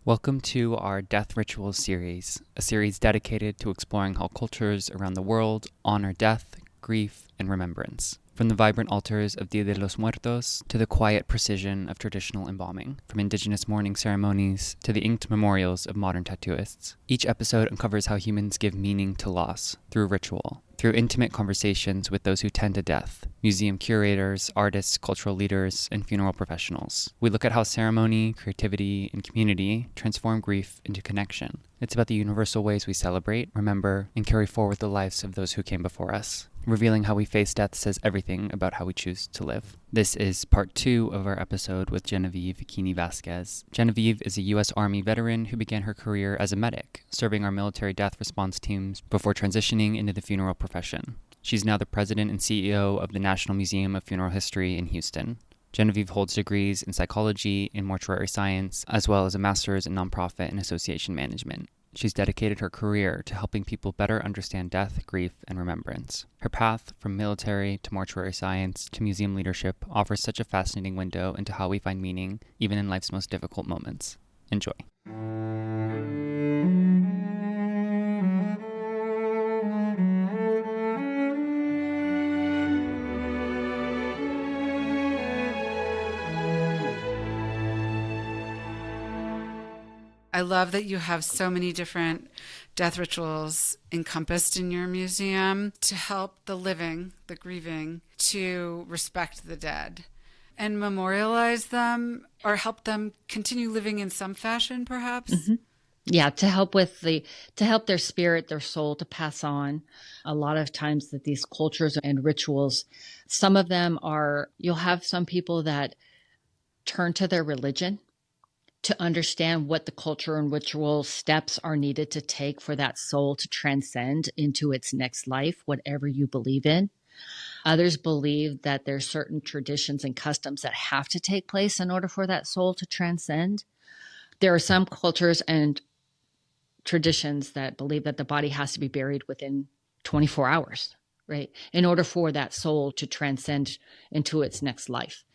Welcome to our Death Rituals series, a series dedicated to exploring how cultures around the world honor death, grief, and remembrance. From the vibrant altars of Dia de los Muertos to the quiet precision of traditional embalming, from indigenous mourning ceremonies to the inked memorials of modern tattooists. Each episode uncovers how humans give meaning to loss through ritual, through intimate conversations with those who tend to death, museum curators, artists, cultural leaders, and funeral professionals. We look at how ceremony, creativity, and community transform grief into connection. It's about the universal ways we celebrate, remember, and carry forward the lives of those who came before us. Revealing how we face death says everything about how we choose to live. This is part 2 of our episode with Genevieve Keeney-Vazquez. Genevieve is a U.S. Army veteran who began her career as a medic, serving our military death response teams before transitioning into the funeral profession. She's now the president and CEO of the National Museum of Funeral History in Houston. Genevieve holds degrees in psychology and mortuary science, as well as a master's in nonprofit and association management. She's dedicated her career to helping people better understand death, grief, and remembrance. Her path from military to mortuary science to museum leadership offers such a fascinating window into how we find meaning, even in life's most difficult moments. Enjoy. I love that you have so many different death rituals encompassed in your museum to help the living, the grieving, to respect the dead and memorialize them or help them continue living in some fashion, perhaps. Mm-hmm. Yeah, to help their spirit, their soul to pass on. A lot of times that these cultures and rituals, some of them you'll have some people that turn to their religion to understand what the culture and ritual steps are needed to take for that soul to transcend into its next life, whatever you believe in. Others believe that there's certain traditions and customs that have to take place in order for that soul to transcend. There are some cultures and traditions that believe that the body has to be buried within 24 hours, right? In order for that soul to transcend into its next life.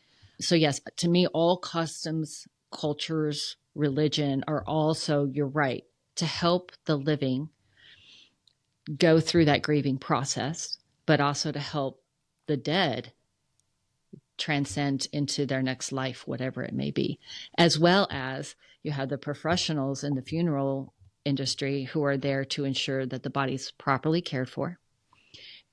So yes, to me, all customs, cultures, religion are also, you're right, to help the living go through that grieving process, but also to help the dead transcend into their next life, whatever it may be. As well as you have the professionals in the funeral industry who are there to ensure that the body's properly cared for,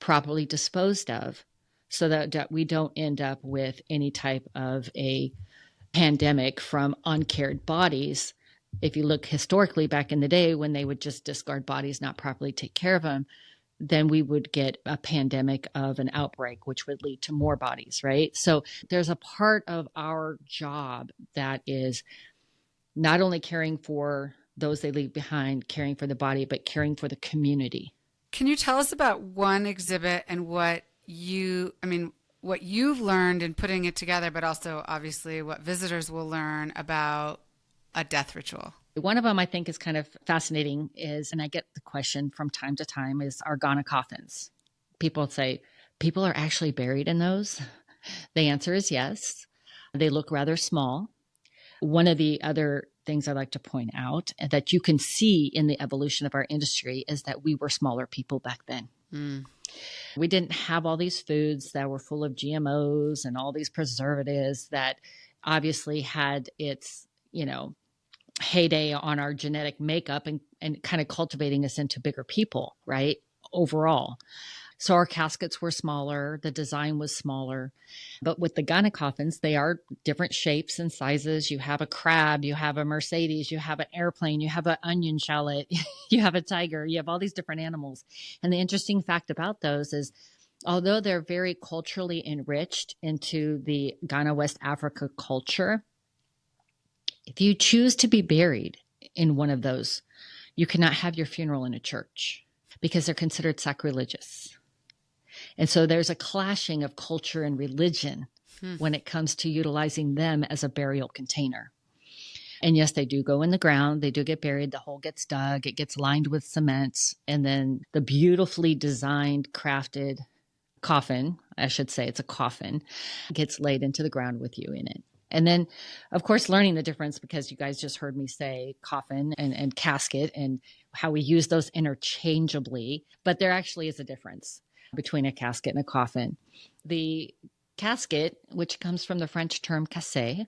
properly disposed of, so that we don't end up with any type of a pandemic from uncared bodies. If you look historically back in the day when they would just discard bodies, not properly take care of them, then we would get a pandemic of an outbreak, which would lead to more bodies, right? So there's a part of our job that is not only caring for those they leave behind, caring for the body, but caring for the community. Can you tell us about one exhibit and what you've learned in putting it together, but also obviously what visitors will learn about a death ritual? One of them I think is kind of fascinating is, and I get the question from time to time, is our Ghana coffins. People say, people are actually buried in those? The answer is yes. They look rather small. One of the other things I like to point out that you can see in the evolution of our industry is that we were smaller people back then. Mm. We didn't have all these foods that were full of GMOs and all these preservatives that obviously had its, heyday on our genetic makeup and kind of cultivating us into bigger people, right? Overall. So our caskets were smaller, the design was smaller. But with the Ghana coffins, they are different shapes and sizes. You have a crab, you have a Mercedes, you have an airplane, you have an onion shallot, you have a tiger, you have all these different animals. And the interesting fact about those is, although they're very culturally enriched into the Ghana West Africa culture, if you choose to be buried in one of those, you cannot have your funeral in a church because they're considered sacrilegious. And so there's a clashing of culture and religion when it comes to utilizing them as a burial container. And yes, they do go in the ground. They do get buried. The hole gets dug. It gets lined with cement. And then the beautifully designed, crafted coffin, I should say it's a coffin, gets laid into the ground with you in it. And then, of course, learning the difference, because you guys just heard me say coffin and casket and how we use those interchangeably. But there actually is a difference between a casket and a coffin. The casket, which comes from the French term casse,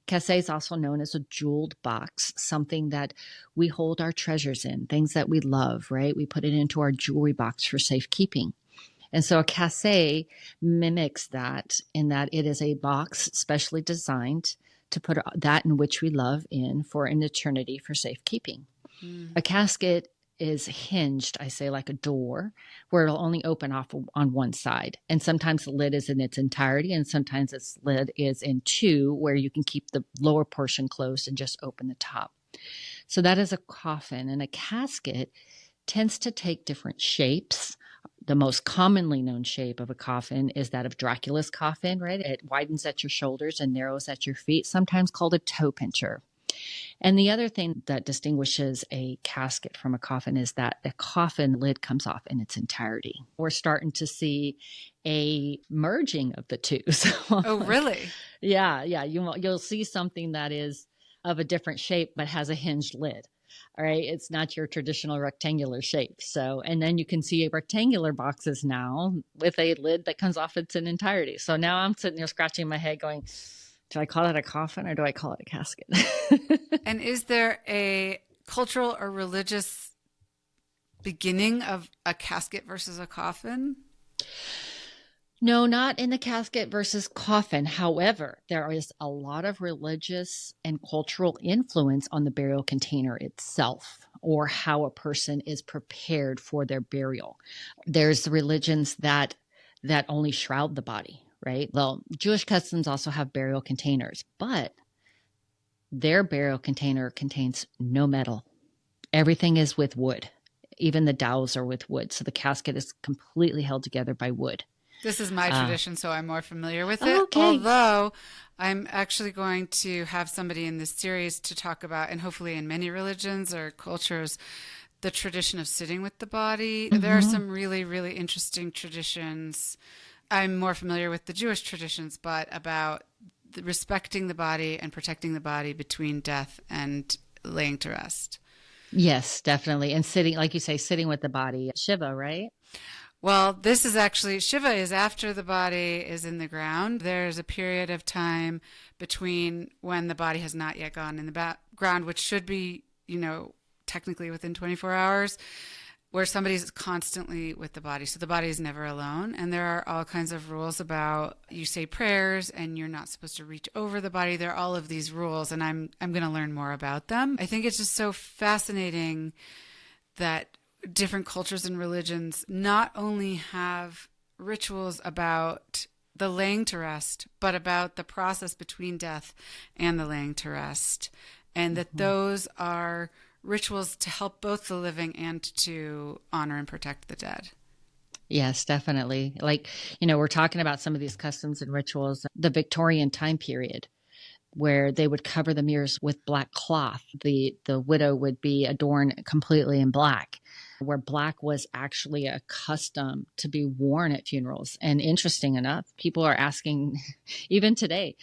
casse is also known as a jeweled box, something that we hold our treasures in, things that we love, right? We put it into our jewelry box for safekeeping. And so a casse mimics that in that it is a box specially designed to put that in which we love in for an eternity for safekeeping. A casket is hinged, I say, like a door, where it'll only open off on one side. And sometimes the lid is in its entirety, and sometimes its lid is in two, where you can keep the lower portion closed and just open the top. So that is a coffin. And a casket tends to take different shapes. The most commonly known shape of a coffin is that of Dracula's coffin, right? It widens at your shoulders and narrows at your feet, sometimes called a toe pincher. And the other thing that distinguishes a casket from a coffin is that a coffin lid comes off in its entirety. We're starting to see a merging of the two. Oh, really? Yeah. You'll see something that is of a different shape but has a hinged lid. All right. It's not your traditional rectangular shape. So, and then you can see rectangular boxes now with a lid that comes off its entirety. So now I'm sitting there scratching my head going, do I call it a coffin or do I call it a casket? And is there a cultural or religious beginning of a casket versus a coffin? No, not in the casket versus coffin. However, there is a lot of religious and cultural influence on the burial container itself, or how a person is prepared for their burial. There's religions that only shroud the body, right? Well, Jewish customs also have burial containers, but their burial container contains no metal. Everything is with wood. Even the dowels are with wood. So the casket is completely held together by wood. This is my tradition, so I'm more familiar with it. Okay. Although I'm actually going to have somebody in this series to talk about, and hopefully in many religions or cultures, the tradition of sitting with the body. Mm-hmm. There are some really, really interesting traditions. I'm more familiar with the Jewish traditions, but about respecting the body and protecting the body between death and laying to rest. Yes, definitely. And sitting, like you say, sitting with the body. Shiva, right? Well, this is actually, Shiva is after the body is in the ground. There's a period of time between when the body has not yet gone in the ground, which should be, technically within 24 hours, where somebody's constantly with the body. So the body is never alone. And there are all kinds of rules about, you say prayers and you're not supposed to reach over the body. There are all of these rules, and I'm going to learn more about them. I think it's just so fascinating that different cultures and religions not only have rituals about the laying to rest, but about the process between death and the laying to rest. And that those are rituals to help both the living and to honor and protect the dead. Yes, definitely. Like, we're talking about some of these customs and rituals, the Victorian time period, where they would cover the mirrors with black cloth. The widow would be adorned completely in black, where black was actually a custom to be worn at funerals. And interesting enough, people are asking, even today,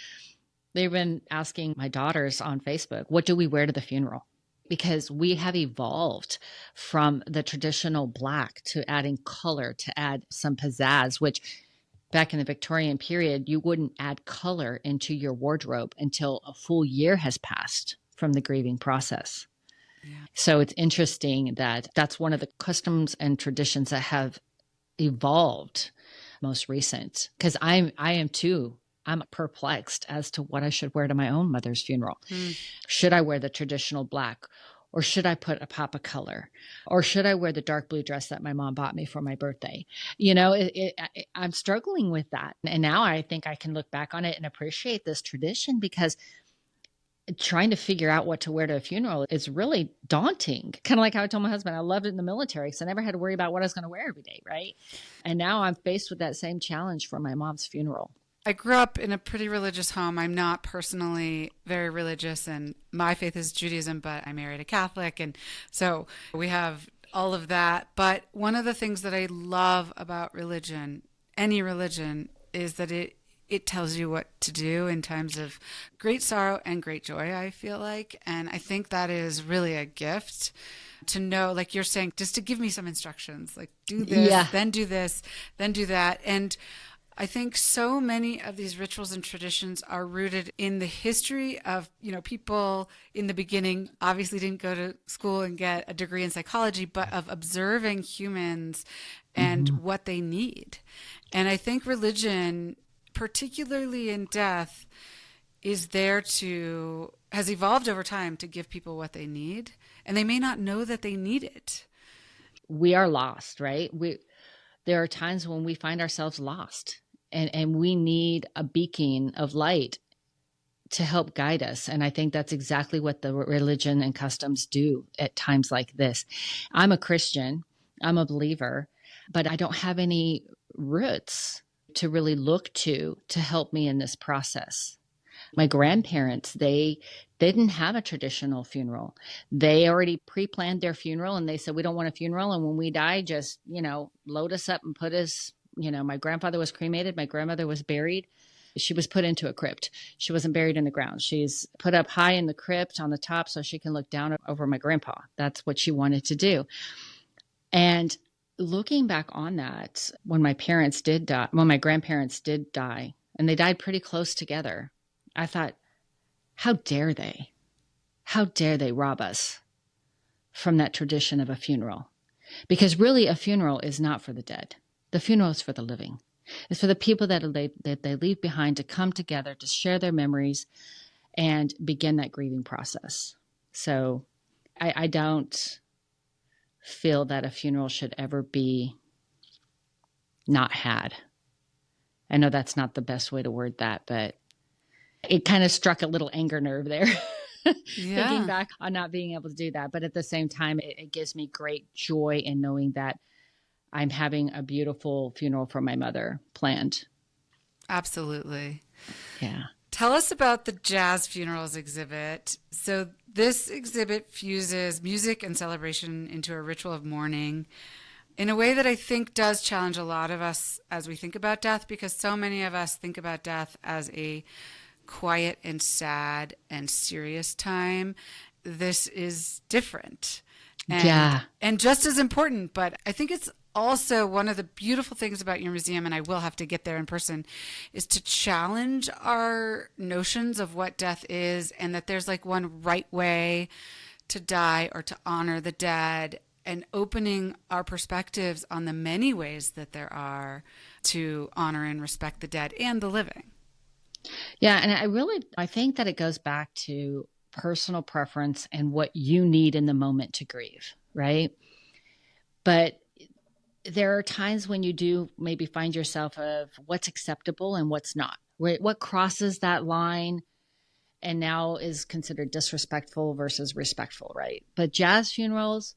they've been asking my daughters on Facebook, what do we wear to the funeral? Because we have evolved from the traditional black to adding color, to add some pizzazz, which back in the Victorian period, you wouldn't add color into your wardrobe until a full year has passed from the grieving process. Yeah. So it's interesting that that's one of the customs and traditions that have evolved most recent. Because I am too. I'm perplexed as to what I should wear to my own mother's funeral. Should I wear the traditional black? Or should I put a pop of color? Or should I wear the dark blue dress that my mom bought me for my birthday? I'm struggling with that. And now I think I can look back on it and appreciate this tradition, because trying to figure out what to wear to a funeral is really daunting. Kind of like how I told my husband, I loved it in the military because I never had to worry about what I was going to wear every day, right? And now I'm faced with that same challenge for my mom's funeral. I grew up in a pretty religious home. I'm not personally very religious, and my faith is Judaism, but I married a Catholic, and so we have all of that. But one of the things that I love about religion, any religion, is that it it tells you what to do in times of great sorrow and great joy, I feel like. And I think that is really a gift to know, like you're saying, just to give me some instructions, like do this, Yeah. then do this, then do that. And I think so many of these rituals and traditions are rooted in the history of, people in the beginning obviously didn't go to school and get a degree in psychology, but of observing humans and Hmm. what they need. And I think religion, particularly in death, has evolved over time to give people what they need. And they may not know that they need it. We are lost, right? There are times when we find ourselves lost, and we need a beacon of light to help guide us. And I think that's exactly what the religion and customs do at times like this. I'm a Christian, I'm a believer, but I don't have any roots to really look to help me in this process. My grandparents, they didn't have a traditional funeral. They already pre-planned their funeral, and they said, we don't want a funeral. And when we die, just, load us up and put us, my grandfather was cremated. My grandmother was buried. She was put into a crypt. She wasn't buried in the ground. She's put up high in the crypt on the top so she can look down over my grandpa. That's what she wanted to do. And looking back on that, when my grandparents did die, and they died pretty close together, I thought, how dare they? How dare they rob us from that tradition of a funeral? Because really, a funeral is not for the dead. The funeral is for the living. It's for the people that they leave behind to come together, to share their memories and begin that grieving process. So I don't feel that a funeral should ever be not had. I know that's not the best way to word that, but it kind of struck a little anger nerve there. Yeah. Thinking back on not being able to do that. But at the same time, it gives me great joy in knowing that I'm having a beautiful funeral for my mother planned. Absolutely. Yeah. Tell us about the Jazz Funerals exhibit. So this exhibit fuses music and celebration into a ritual of mourning in a way that I think does challenge a lot of us as we think about death, because so many of us think about death as a quiet and sad and serious time. This is different and just as important. But I think it's also one of the beautiful things about your museum, and I will have to get there in person, is to challenge our notions of what death is, and that there's like one right way to die or to honor the dead, and opening our perspectives on the many ways that there are to honor and respect the dead and the living. Yeah. And I think that it goes back to personal preference and what you need in the moment to grieve, right? But there are times when you do maybe find yourself of what's acceptable and what's not, right? What crosses that line and now is considered disrespectful versus respectful, right? But jazz funerals,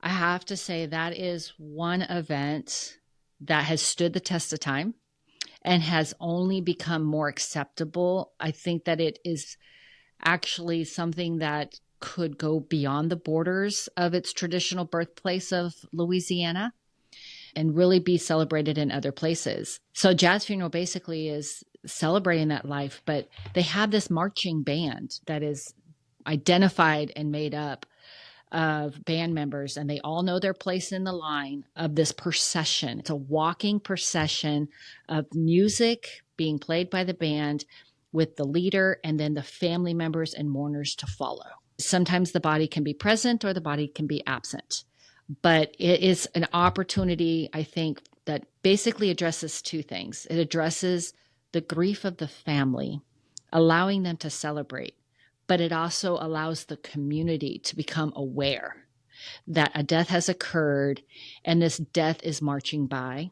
I have to say that is one event that has stood the test of time and has only become more acceptable. I think that it is actually something that could go beyond the borders of its traditional birthplace of Louisiana and really be celebrated in other places. So jazz funeral basically is celebrating that life, but they have this marching band that is identified and made up of band members, and they all know their place in the line of this procession. It's a walking procession of music being played by the band with the leader and then the family members and mourners to follow. Sometimes the body can be present or the body can be absent, but it is an opportunity, I think, that basically addresses two things. It addresses the grief of the family, allowing them to celebrate, but it also allows the community to become aware that a death has occurred and this death is marching by,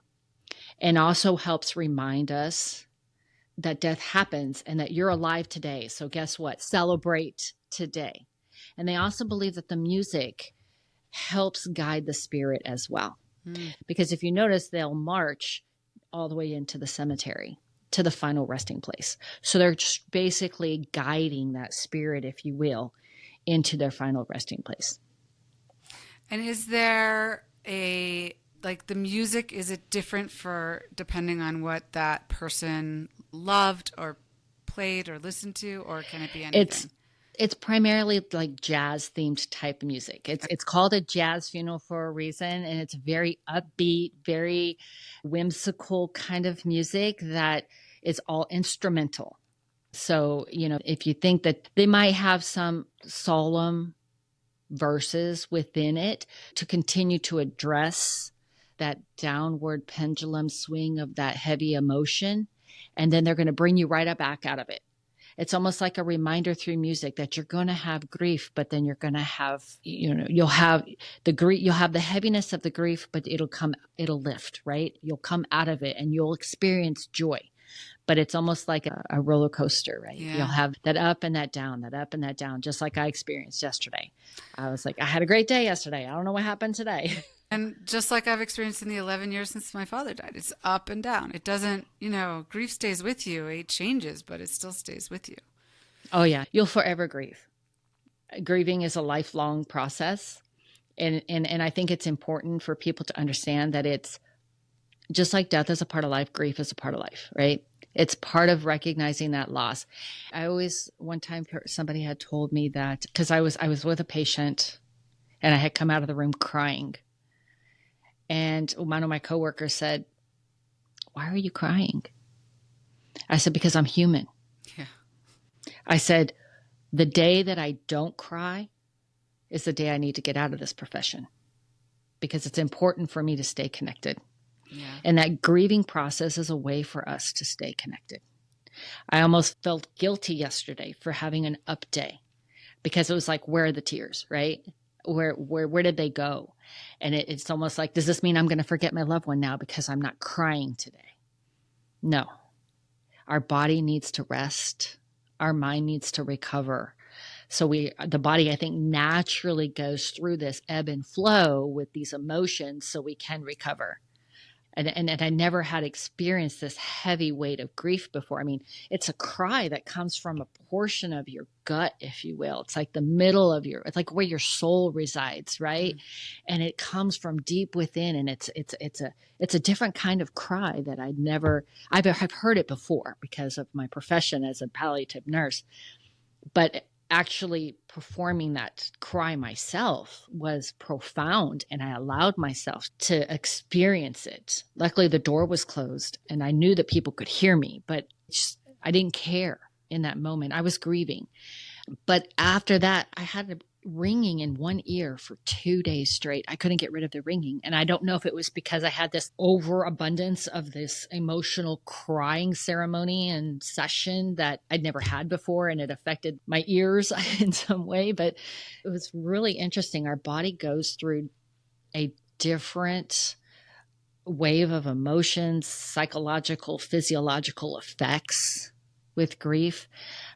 and also helps remind us that death happens and that you're alive today. So guess what? Celebrate today. And they also believe that the music helps guide the spirit as well. Because if you notice, they'll march all the way into the cemetery to the final resting place. So they're just basically guiding that spirit, if you will, into their final resting place. And is there a like the music, is it different for depending on what that person loved or played or listened to, or can it be anything? It's primarily like jazz themed type of music. It's called a jazz funeral for a reason, and it's very upbeat, very whimsical kind of music that is all instrumental. So, if you think that they might have some solemn verses within it to continue to address that downward pendulum swing of that heavy emotion, and then they're going to bring you right up back out of it. It's almost like a reminder through music that you're going to have grief, but then you're going to have, you'll have the grief, you'll have the heaviness of the grief, but it'll lift, right? You'll come out of it and you'll experience joy. But it's almost like a roller coaster, right? Yeah. You'll have that up and that down, just like I experienced yesterday. I was like, I had a great day yesterday. I don't know what happened today. And just like I've experienced in the 11 years since my father died, it's up and down. It doesn't, grief stays with you. It changes, but it still stays with you. Oh, yeah. You'll forever grieve. Grieving is a lifelong process. And I think it's important for people to understand that it's just like death is a part of life, grief is a part of life, right? It's part of recognizing that loss. One time somebody had told me that, because I was with a patient and I had come out of the room crying. And one of my coworkers said, "Why are you crying?" I said, "Because I'm human." Yeah. I said, "The day that I don't cry is the day I need to get out of this profession, because it's important for me to stay connected." Yeah. And that grieving process is a way for us to stay connected. I almost felt guilty yesterday for having an up day, because it was like, where are the tears, right? Where did they go? And it's almost like, does this mean I'm going to forget my loved one now because I'm not crying today? No. Our body needs to rest. Our mind needs to recover. So the body, I think, naturally goes through this ebb and flow with these emotions so we can recover. And I never had experienced this heavy weight of grief before. I mean, it's a cry that comes from a portion of your gut, if you will. It's like the middle of it's like where your soul resides, right? Mm-hmm. And it comes from deep within, and it's a different kind of cry that I've heard it before because of my profession as a palliative nurse. But actually performing that cry myself was profound, and I allowed myself to experience it. Luckily, the door was closed and I knew that people could hear me, but I didn't care in that moment. I was grieving. But after that, I had a ringing in one ear for 2 days straight. I couldn't get rid of the ringing. And I don't know if it was because I had this overabundance of this emotional crying ceremony and session that I'd never had before, and it affected my ears in some way. But it was really interesting. Our body goes through a different wave of emotions, psychological, physiological effects with grief.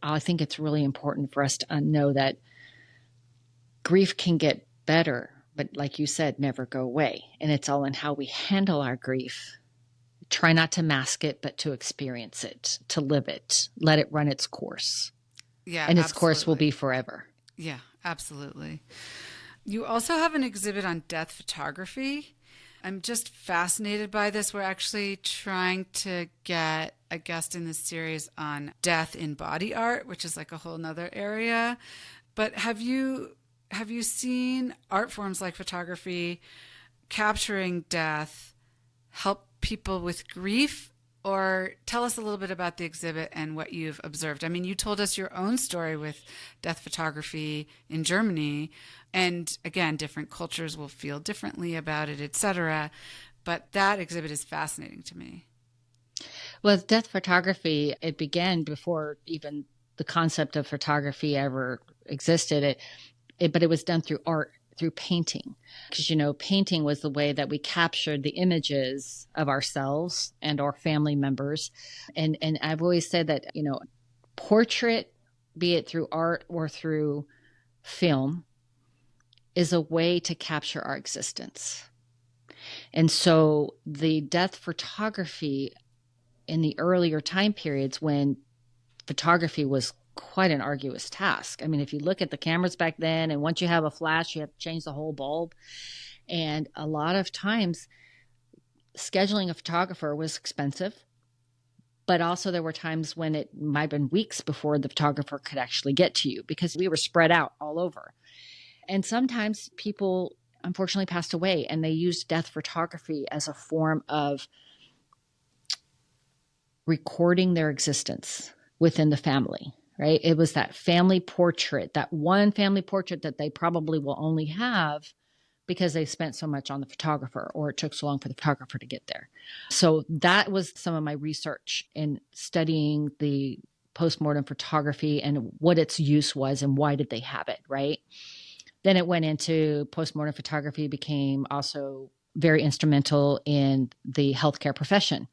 I think it's really important for us to know that grief can get better, but like you said, never go away. And it's all in how we handle our grief. Try not to mask it, but to experience it, to live it, let it run its course. Yeah, and its absolutely. course will be forever. Yeah, absolutely. You also have an exhibit on death photography. I'm just fascinated by this. We're actually trying to get a guest in this series on death in body art, which is like a whole nother area. But have you seen art forms like photography capturing death help people with grief? Or tell us a little bit about the exhibit and what you've observed. I mean, you told us your own story with death photography in Germany. And again, different cultures will feel differently about it, etc. But that exhibit is fascinating to me. Well, death photography, it began before even the concept of photography ever existed. But it was done through art, through painting, because, painting was the way that we captured the images of ourselves and our family members. And I've always said that, portrait, be it through art or through film, is a way to capture our existence. And so the death photography in the earlier time periods when photography was quite an arduous task. I mean, if you look at the cameras back then, and once you have a flash, you have to change the whole bulb. And a lot of times scheduling a photographer was expensive, but also there were times when it might have been weeks before the photographer could actually get to you because we were spread out all over. And sometimes people unfortunately passed away, and they used death photography as a form of recording their existence within the family, right? It was that family portrait, that one family portrait that they probably will only have because they spent so much on the photographer, or it took so long for the photographer to get there. So that was some of my research in studying the postmortem photography and what its use was and why did they have it, right? Then it went into postmortem photography, became also very instrumental in the healthcare profession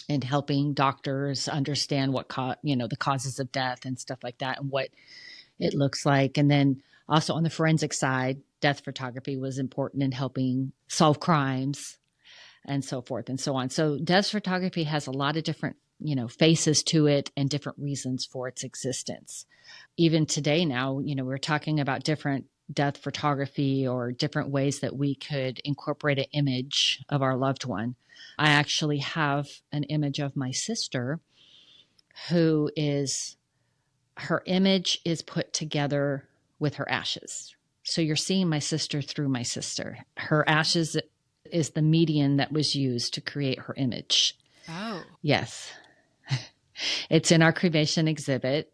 and helping doctors understand what the causes of death and stuff like that and what it looks like. And then also on the forensic side, death photography was important in helping solve crimes and so forth and so on. So death photography has a lot of different, faces to it and different reasons for its existence. Even today now, we're talking about different death photography or different ways that we could incorporate an image of our loved one. I actually have an image of my sister her image is put together with her ashes. So you're seeing my sister through my sister. Her ashes is the median that was used to create her image. Oh. Yes. It's in our cremation exhibit,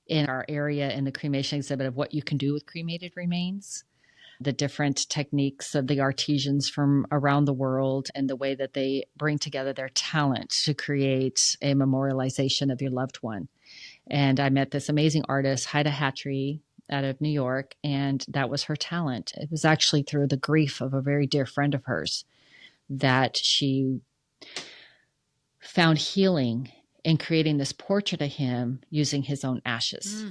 in our area in the cremation exhibit of what you can do with cremated remains, the different techniques of the artisans from around the world and the way that they bring together their talent to create a memorialization of your loved one. And I met this amazing artist, Haida Hattrey, out of New York, and that was her talent. It was actually through the grief of a very dear friend of hers that she found healing in creating this portrait of him using his own ashes.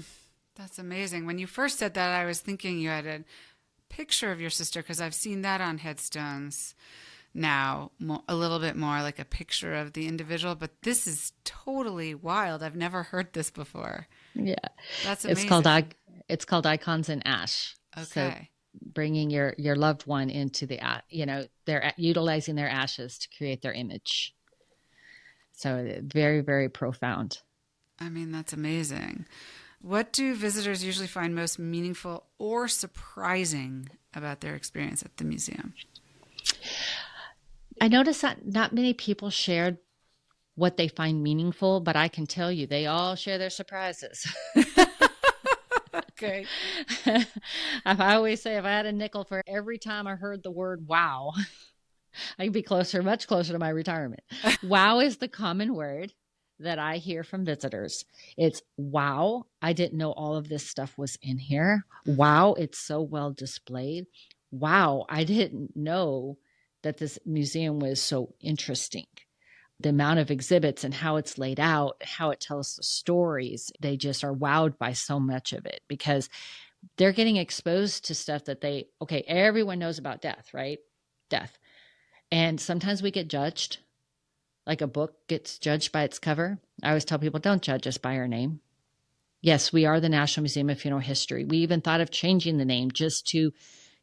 That's amazing. When you first said that, I was thinking you had a picture of your sister, because I've seen that on headstones now, a little bit more like a picture of the individual, but this is totally wild. I've never heard this before. Yeah. That's amazing. It's called Icons in Ash. Okay. So bringing your loved one into they're utilizing their ashes to create their image. So very, very profound. I mean, that's amazing. What do visitors usually find most meaningful or surprising about their experience at the museum? I noticed that not many people shared what they find meaningful, but I can tell you they all share their surprises. Okay. I always say if I had a nickel for every time I heard the word wow, I'd be much closer to my retirement. Wow is the common word that I hear from visitors. It's wow, I didn't know all of this stuff was in here. Wow, it's so well displayed. Wow, I didn't know that this museum was so interesting. The amount of exhibits and how it's laid out, how it tells the stories, they just are wowed by so much of it because they're getting exposed to stuff that everyone knows about death, right? Death. And sometimes we get judged, like a book gets judged by its cover. I always tell people, don't judge us by our name. Yes, we are the National Museum of Funeral History. We even thought of changing the name just to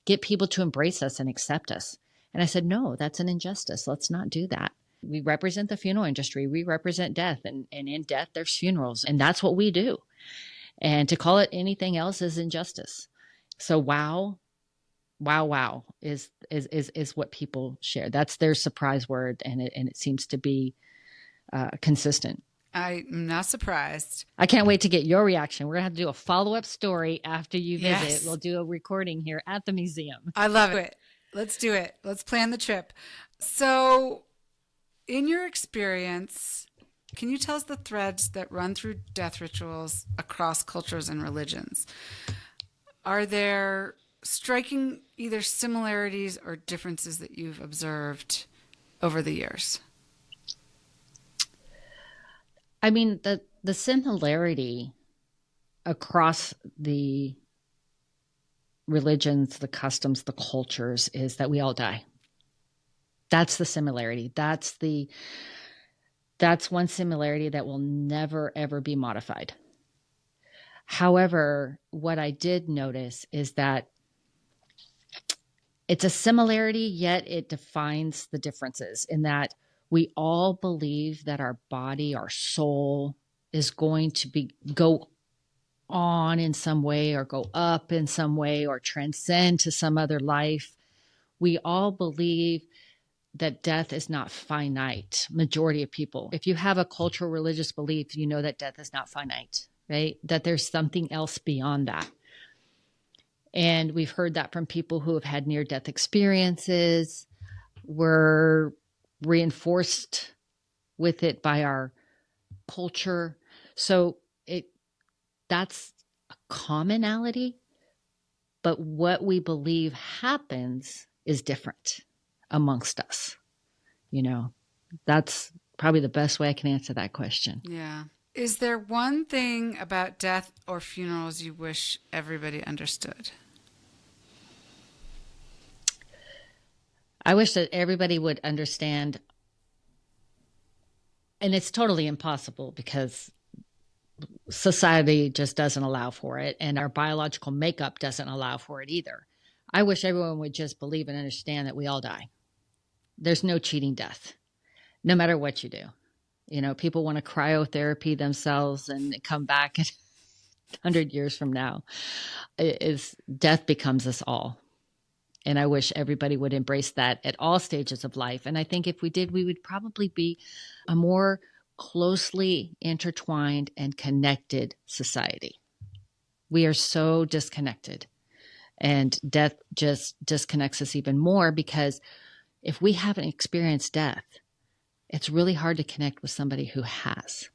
get people to embrace us and accept us. And I said, no, that's an injustice. Let's not do that. We represent the funeral industry. We represent death. And in death, there's funerals. And that's what we do. And to call it anything else is injustice. So wow is what people share. That's their surprise word. And it seems to be consistent. I'm not surprised. I can't wait to get your reaction. We're going to have to do a follow-up story after you visit. Yes. We'll do a recording here at the museum. I love it. Let's do it. Let's plan the trip. So in your experience, can you tell us the threads that run through death rituals across cultures and religions? Are there striking either similarities or differences that you've observed over the years? I mean, the similarity across the religions, the customs, the cultures is that we all die. That's the similarity. That's one similarity that will never, ever be modified. However, what I did notice is that It's a similarity, yet it defines the differences in that we all believe that our body, our soul is going to go on in some way or go up in some way or transcend to some other life. We all believe that death is not finite. Majority of people, if you have a cultural religious belief, you know that death is not finite, right? That there's something else beyond that. And we've heard that from people who have had near-death experiences. We're reinforced with it by our culture. So that's a commonality, but what we believe happens is different amongst us. That's probably the best way I can answer that question. Yeah. Is there one thing about death or funerals you wish everybody understood? I wish that everybody would understand, and it's totally impossible because society just doesn't allow for it, and our biological makeup doesn't allow for it either. I wish everyone would just believe and understand that we all die. There's no cheating death, no matter what you do. People want to cryotherapy themselves and come back 100 years from now. Death becomes us all. And I wish everybody would embrace that at all stages of life. And I think if we did, we would probably be a more closely intertwined and connected society. We are so disconnected, and death just disconnects us even more, because if we haven't experienced death, it's really hard to connect with somebody who has.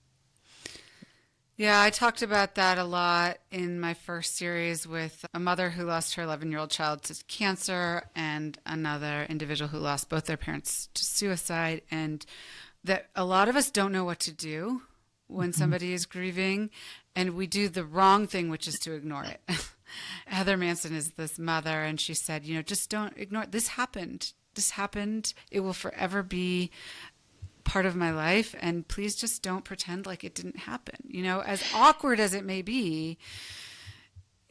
Yeah, I talked about that a lot in my first series with a mother who lost her 11-year-old child to cancer and another individual who lost both their parents to suicide, and that a lot of us don't know what to do when somebody is grieving, and we do the wrong thing, which is to ignore it. Heather Manson is this mother, and she said, just don't ignore it. This happened. It will forever be part of my life, and please just don't pretend like it didn't happen. As awkward as it may be,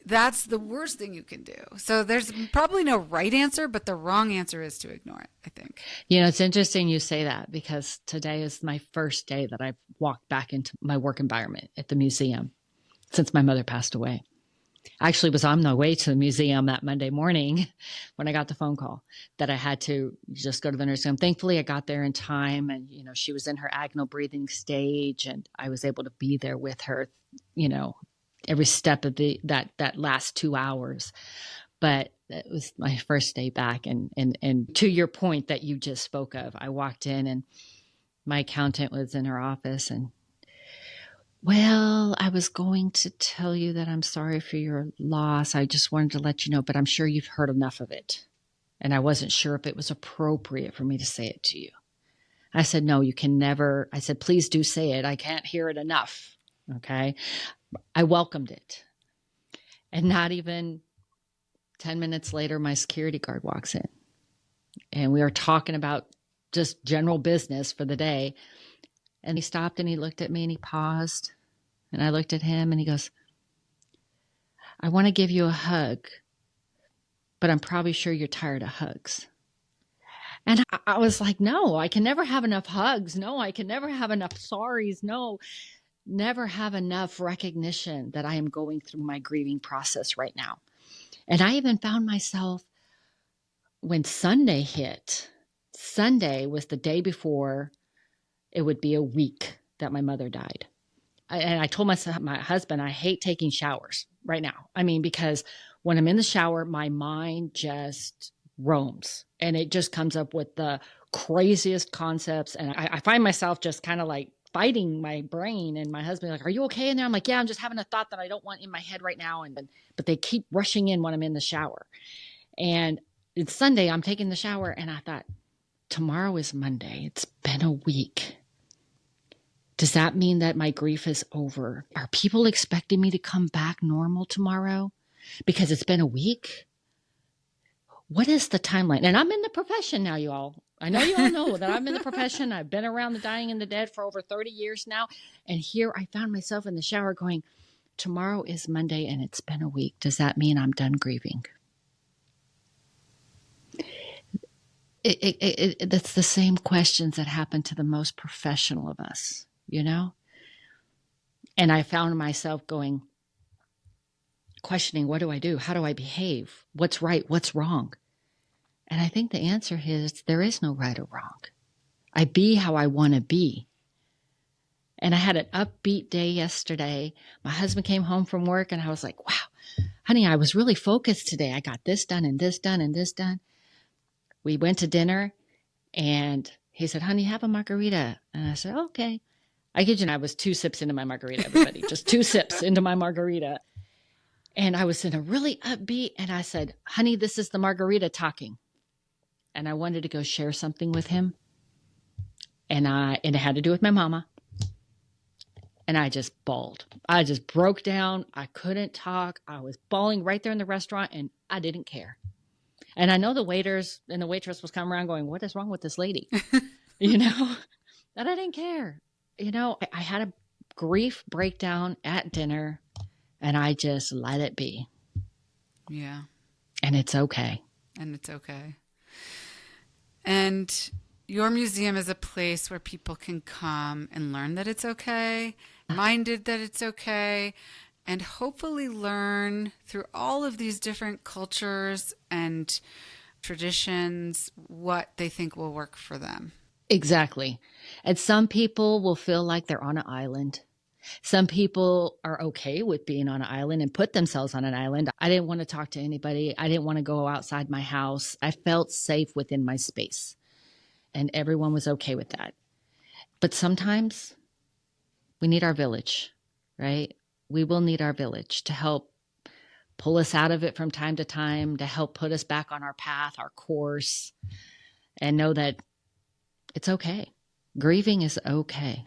that's the worst thing you can do. So there's probably no right answer, but the wrong answer is to ignore it, I think. It's interesting you say that, because today is my first day that I've walked back into my work environment at the museum since my mother passed away. I actually was on my way to the museum that Monday morning when I got the phone call that I had to just go to the nursing home. Thankfully, I got there in time, and, she was in her agonal breathing stage, and I was able to be there with her, every step of that last 2 hours. But it was my first day back. And to your point that you just spoke of, I walked in and my accountant was in her office, and, well, I was going to tell you that I'm sorry for your loss. I just wanted to let you know, but I'm sure you've heard enough of it. And I wasn't sure if it was appropriate for me to say it to you. I said, no, you can never. I said, please do say it. I can't hear it enough. Okay. I welcomed it. And not even 10 minutes later, my security guard walks in, and we are talking about just general business for the day. And he stopped and he looked at me and he paused, and I looked at him and he goes, I want to give you a hug, but I'm probably sure you're tired of hugs. And I was like, no, I can never have enough hugs. No, I can never have enough sorries. No, never have enough recognition that I am going through my grieving process right now. And I even found myself, when Sunday hit, Sunday was the day before it would be a week that my mother died. And I told my husband, I hate taking showers right now. Because when I'm in the shower, my mind just roams, and it just comes up with the craziest concepts. And I find myself just kind of like fighting my brain, and my husband like, are you okay in there? I'm like, yeah, I'm just having a thought that I don't want in my head right now. But they keep rushing in when I'm in the shower. And it's Sunday, I'm taking the shower, and I thought, tomorrow is Monday. It's been a week. Does that mean that my grief is over? Are people expecting me to come back normal tomorrow because it's been a week? What is the timeline? And I'm in the profession now, you all. I know you all know that I'm in the profession. I've been around the dying and the dead for over 30 years now. And here I found myself in the shower going, tomorrow is Monday and it's been a week. Does that mean I'm done grieving? That's the same questions that happen to the most professional of us, you know? And I found myself questioning, what do I do? How do I behave? What's right? What's wrong? And I think the answer is there is no right or wrong. I be how I want to be. And I had an upbeat day yesterday. My husband came home from work and I was like, wow, honey, I was really focused today. I got this done and this done and this done. We went to dinner and he said, honey, have a margarita. And I said, okay. I kid you not, I was 2 sips into my margarita, everybody. Just 2 sips into my margarita. And I was in a really upbeat and I said, honey, this is the margarita talking. And I wanted to go share something with him. And it had to do with my mama. And I just bawled. I just broke down. I couldn't talk. I was bawling right there in the restaurant and I didn't care. And I know the waiters and the waitress was coming around going, what is wrong with this lady? You know, but I didn't care. You know, I had a grief breakdown at dinner and I just let it be. Yeah. And it's okay. And it's okay. And your museum is a place where people can come and learn that it's okay, minded that it's okay, and hopefully learn through all of these different cultures and traditions what they think will work for them. Exactly. And some people will feel like they're on an island. Some people are okay with being on an island and put themselves on an island. I didn't want to talk to anybody. I didn't want to go outside my house. I felt safe within my space. And everyone was okay with that. But sometimes we need our village, right? We will need our village to help pull us out of it from time to time, to help put us back on our path, our course, and know that it's okay. Grieving is okay.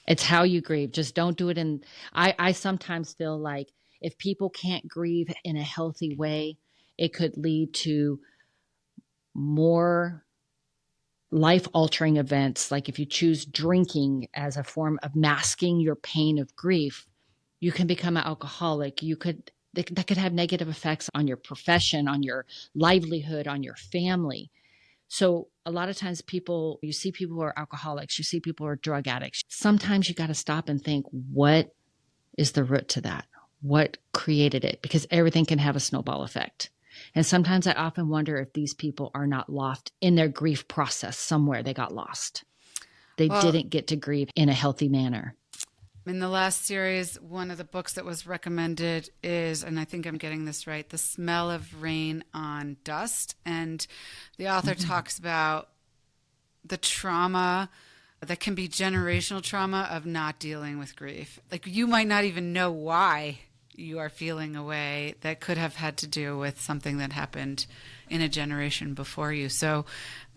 It's how you grieve. Just don't do it in. I sometimes feel like if people can't grieve in a healthy way, it could lead to more life-altering events. Like if you choose drinking as a form of masking your pain of grief, you can become an alcoholic. That could have negative effects on your profession, on your livelihood, on your family. So a lot of times you see people who are alcoholics, you see people who are drug addicts. Sometimes you got to stop and think, what is the root to that? What created it? Because everything can have a snowball effect. And sometimes I often wonder if these people are not lost in their grief process somewhere. They got lost. They didn't get to grieve in a healthy manner. In the last series, one of the books that was recommended is, and I think I'm getting this right, The Smell of Rain on Dust. And the author talks about the trauma that can be generational trauma of not dealing with grief. Like you might not even know why you are feeling a way that could have had to do with something that happened in a generation before you. So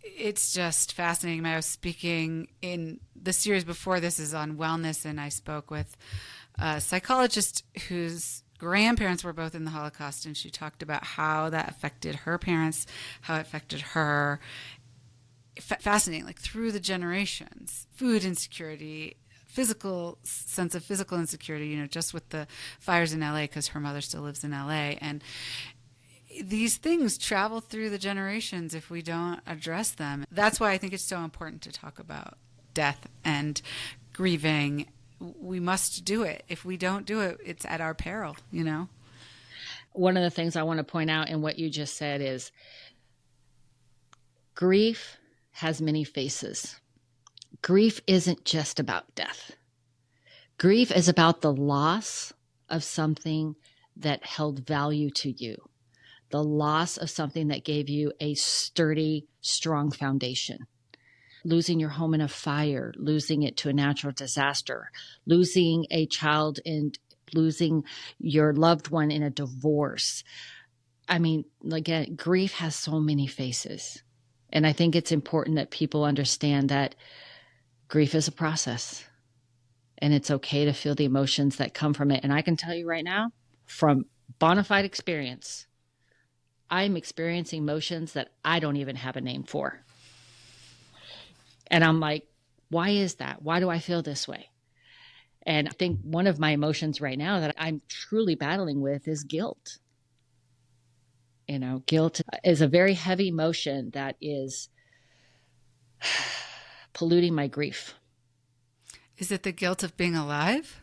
it's just fascinating. I was speaking in the series before this is on wellness, and I spoke with a psychologist whose grandparents were both in the Holocaust, and she talked about how that affected her parents, how it affected her. Fascinating, like through the generations, food insecurity, sense of physical insecurity, just with the fires in LA, because her mother still lives in LA. And these things travel through the generations if we don't address them. That's why I think it's so important to talk about death and grieving. We must do it. If we don't do it, it's at our peril, One of the things I want to point out in what you just said is grief has many faces. Grief isn't just about death. Grief is about the loss of something that held value to you, the loss of something that gave you a sturdy, strong foundation. Losing your home in a fire, losing it to a natural disaster, losing a child and losing your loved one in a divorce. I mean, again, grief has so many faces. And I think it's important that people understand that grief is a process and it's okay to feel the emotions that come from it. And I can tell you right now, from bona fide experience, I'm experiencing emotions that I don't even have a name for. And I'm like, why is that? Why do I feel this way? And I think one of my emotions right now that I'm truly battling with is guilt. Guilt is a very heavy emotion that is polluting my grief. Is it the guilt of being alive?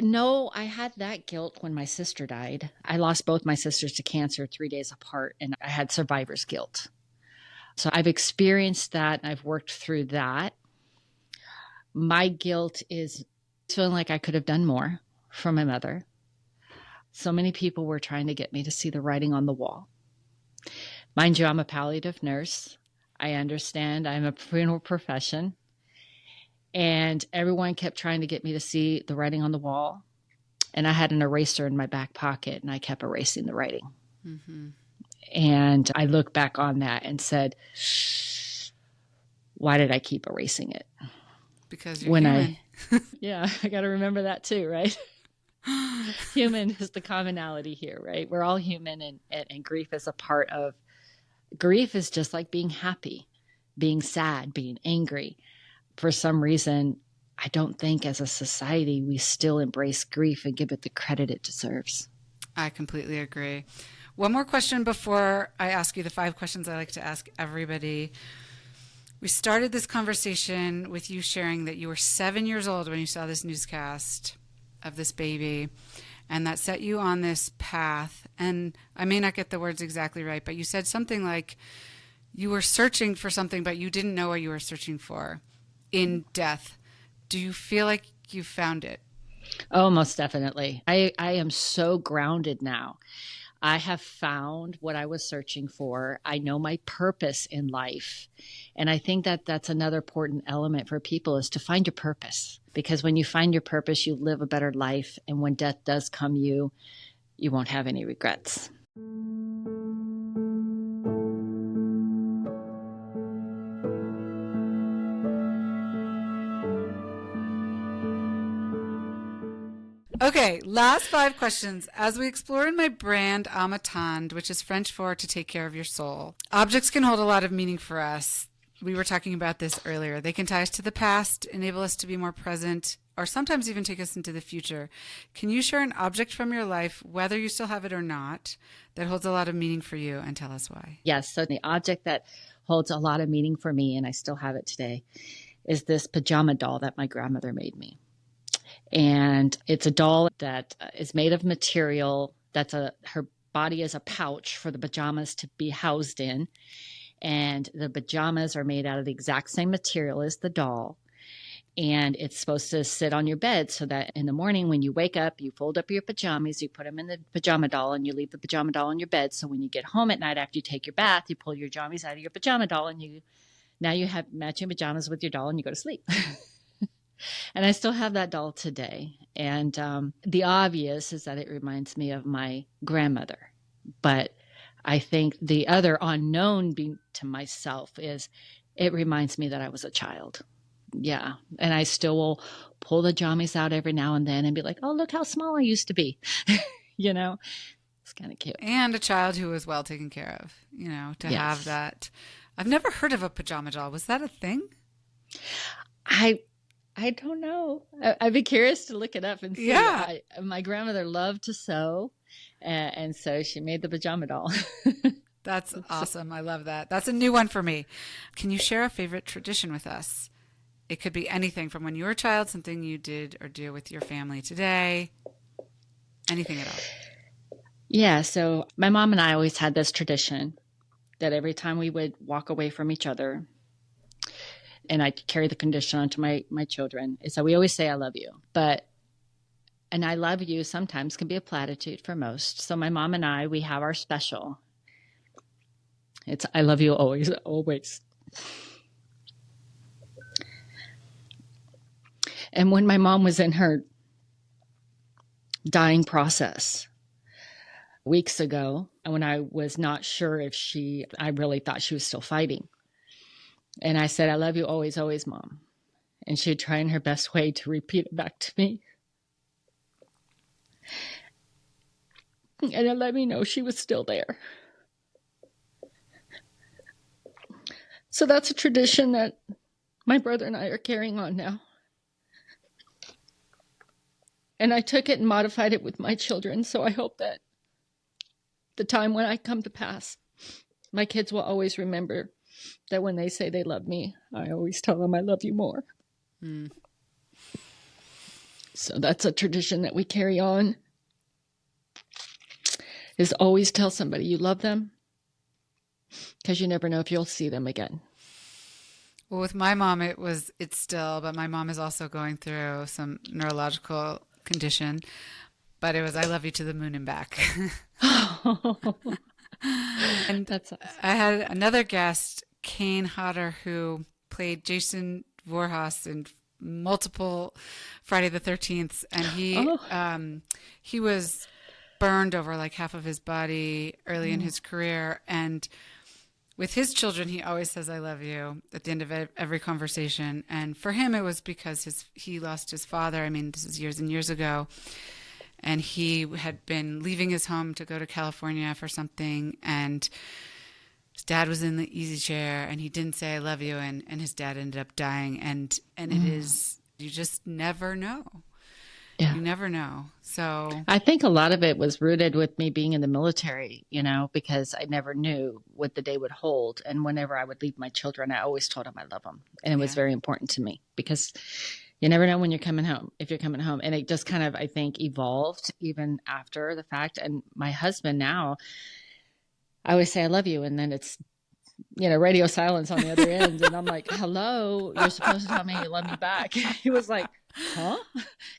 No, I had that guilt when my sister died. I lost both my sisters to cancer 3 days apart, and I had survivor's guilt. So I've experienced that, and I've worked through that. My guilt is feeling like I could have done more for my mother. So many people were trying to get me to see the writing on the wall. Mind you, I'm a palliative nurse. I understand I'm a funeral profession. And everyone kept trying to get me to see the writing on the wall. And I had an eraser in my back pocket, and I kept erasing the writing. Mm-hmm. And I look back on that and said, why did I keep erasing it? Because you're human. Yeah, I got to remember that too, right? Human is the commonality here, right? We're all human, and grief is a part of, grief is just like being happy, being sad, being angry. For some reason, I don't think as a society we still embrace grief and give it the credit it deserves. I completely agree. One more question before I ask you the 5 questions I like to ask everybody. We started this conversation with you sharing that you were 7 years old when you saw this newscast of this baby, and that set you on this path. And I may not get the words exactly right, but you said something like you were searching for something, but you didn't know what you were searching for in death. Do you feel like you found it? Oh, most definitely. I am so grounded now. I have found what I was searching for. I know my purpose in life. And I think that that's another important element for people, is to find your purpose. Because when you find your purpose, you live a better life. And when death does come, you won't have any regrets. Okay, last 5 questions. As we explore in my brand, Amatand, which is French for to take care of your soul, objects can hold a lot of meaning for us. We were talking about this earlier. They can tie us to the past, enable us to be more present, or sometimes even take us into the future. Can you share an object from your life, whether you still have it or not, that holds a lot of meaning for you, and tell us why? Yes, so the object that holds a lot of meaning for me, and I still have it today, is this pajama doll that my grandmother made me. And it's a doll that is made of material her body is a pouch for the pajamas to be housed in. And the pajamas are made out of the exact same material as the doll. And it's supposed to sit on your bed so that in the morning when you wake up, you fold up your pajamas, you put them in the pajama doll, and you leave the pajama doll on your bed. So when you get home at night after you take your bath, you pull your pajamas out of your pajama doll, and now you have matching pajamas with your doll, and you go to sleep. And I still have that doll today. And the obvious is that it reminds me of my grandmother. But I think the other unknown to myself is it reminds me that I was a child. Yeah. And I still will pull the jammies out every now and then and be like, oh, look how small I used to be. It's kind of cute. And a child who was well taken care of, to have that. I've never heard of a pajama doll. Was that a thing? I don't know. I'd be curious to look it up and see. Yeah. My grandmother loved to sew, and so she made the pajama doll. That's awesome. I love that. That's a new one for me. Can you share a favorite tradition with us? It could be anything from when you were a child, something you did or do with your family today, anything at all. Yeah, so my mom and I always had this tradition that every time we would walk away from each other, and I carry the condition onto my children, is that we always say, I love you. And I love you sometimes can be a platitude for most. So my mom and I, we have our special. It's, I love you always, always. And when my mom was in her dying process weeks ago, when I was not sure I really thought she was still fighting. And I said, I love you always, always, Mom. And she would try in her best way to repeat it back to me. And it let me know she was still there. So that's a tradition that my brother and I are carrying on now. And I took it and modified it with my children. So I hope that the time when I come to pass, my kids will always remember that when they say they love me, I always tell them I love you more. Mm. So that's a tradition that we carry on, is always tell somebody you love them, because you never know if you'll see them again. Well, with my mom, it's still, but my mom is also going through some neurological condition, but it was, I love you to the moon and back. And That's awesome. I had another guest, Kane Hodder, who played Jason Voorhees in multiple Friday the 13th. And he was burned over like half of his body early in his career. And with his children, he always says, I love you at the end of every conversation. And for him, it was because he lost his father. I mean, this is years and years ago. And he had been leaving his home to go to California for something. And his dad was in the easy chair and he didn't say, I love you. And his dad ended up dying. And it is, you just never know. Yeah. You never know. So I think a lot of it was rooted with me being in the military, because I never knew what the day would hold. And whenever I would leave my children, I always told them I love them. And it was very important to me, because you never know when you're coming home, if you're coming home. And it just kind of, I think, evolved even after the fact. And my husband now, I always say I love you. And then it's, radio silence on the other end. And I'm like, hello, you're supposed to tell me you love me back. He was like, huh?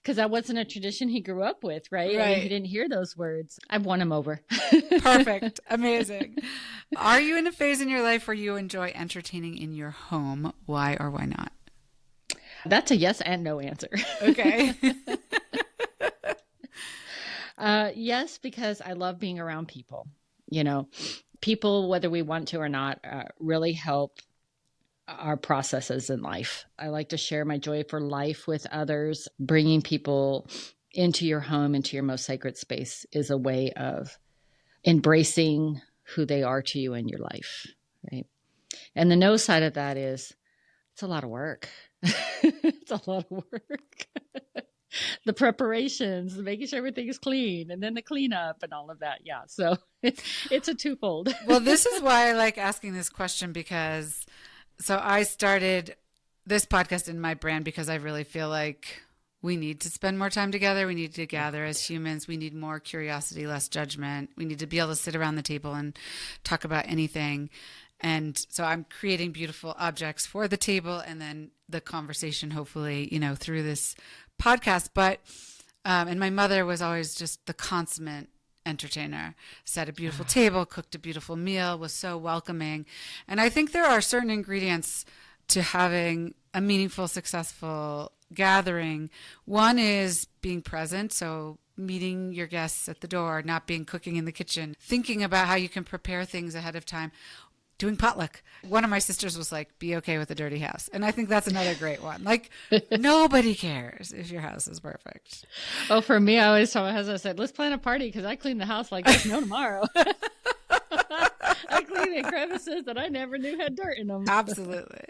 Because that wasn't a tradition he grew up with, right? I mean, he didn't hear those words. I've won him over. Perfect. Amazing. Are you in a phase in your life where you enjoy entertaining in your home? Why or why not? That's a yes and no answer. Okay. Yes, because I love being around people. People, whether we want to or not, really help our processes in life. I like to share my joy for life with others. Bringing people into your home, into your most sacred space, is a way of embracing who they are to you in your life, right? And the no side of that is, it's a lot of work. It's a lot of work. The preparations, making sure everything is clean, and then the cleanup and all of that. Yeah. So it's a twofold. Well, this is why I like asking this question, because I started this podcast in my brand because I really feel like we need to spend more time together. We need to gather as humans. We need more curiosity, less judgment. We need to be able to sit around the table and talk about anything. And so I'm creating beautiful objects for the table and then the conversation, hopefully, through this podcast. But, and my mother was always just the consummate entertainer, set a beautiful table, cooked a beautiful meal, was so welcoming. And I think there are certain ingredients to having a meaningful, successful gathering. One is being present. So meeting your guests at the door, not being cooking in the kitchen, thinking about how you can prepare things ahead of time. Doing potluck. One of my sisters was like, be okay with a dirty house. And I think that's another great one. Like, nobody cares if your house is perfect. Oh, for me, I always tell my husband, I said, let's plan a party because I clean the house like there's no tomorrow. I clean the crevices that I never knew had dirt in them. Absolutely.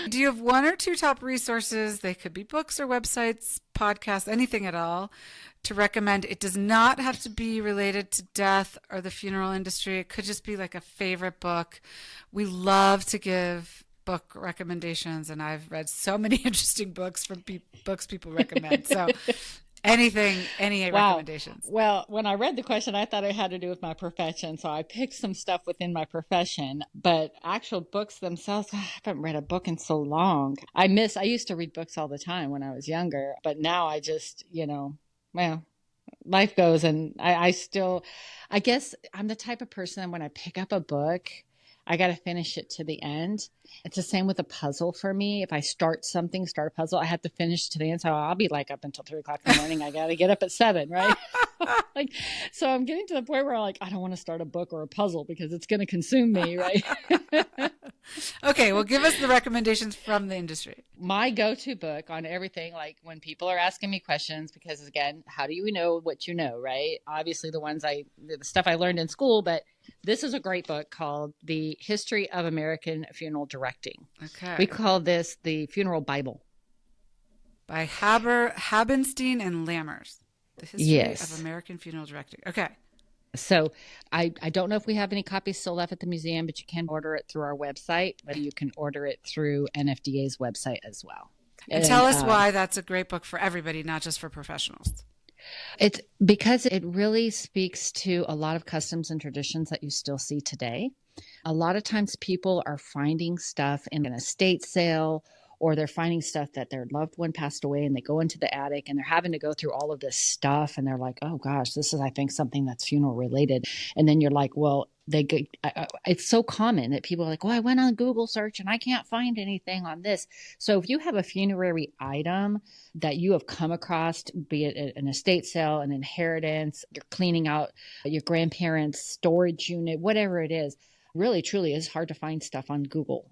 Do you have one or two top resources? They could be books or websites, podcasts, anything at all, to recommend. It does not have to be related to death or the funeral industry. It could just be like a favorite book. We love to give book recommendations, and I've read so many interesting books from books people recommend. So any recommendations? Well, when I read the question, I thought it had to do with my profession. So I picked some stuff within my profession, but actual books themselves, I haven't read a book in so long. I used to read books all the time when I was younger, but now I just, well, life goes, and I guess I'm the type of person, when I pick up a book, I got to finish it to the end. It's the same with a puzzle for me. If I start a puzzle, I have to finish to the end. So I'll be like up until 3:00 in the morning. I got to get up at 7, right? So I'm getting to the point where I don't want to start a book or a puzzle because it's going to consume me, right? Okay, well, give us the recommendations from the industry. My go-to book on everything, like when people are asking me questions, because again, how do you know what you know, right? Obviously the stuff I learned in school, but this is a great book called The History of American Funeral Directing. Okay. We call this the Funeral Bible. By Habenstein and Lammers. The History of American Funeral Directing. Okay. So I don't know if we have any copies still left at the museum, but you can order it through our website, but you can order it through NFDA's website as well. And tell us why that's a great book for everybody, not just for professionals. It's because it really speaks to a lot of customs and traditions that you still see today. A lot of times people are finding stuff in an estate sale, or they're finding stuff that their loved one passed away and they go into the attic and they're having to go through all of this stuff. And they're like, oh gosh, this is, I think, something that's funeral related. And then you're like, well, it's so common that people are like, well, I went on Google search and I can't find anything on this. So if you have a funerary item that you have come across, be it an estate sale, an inheritance, you're cleaning out your grandparents' storage unit, whatever it is, really, truly is hard to find stuff on Google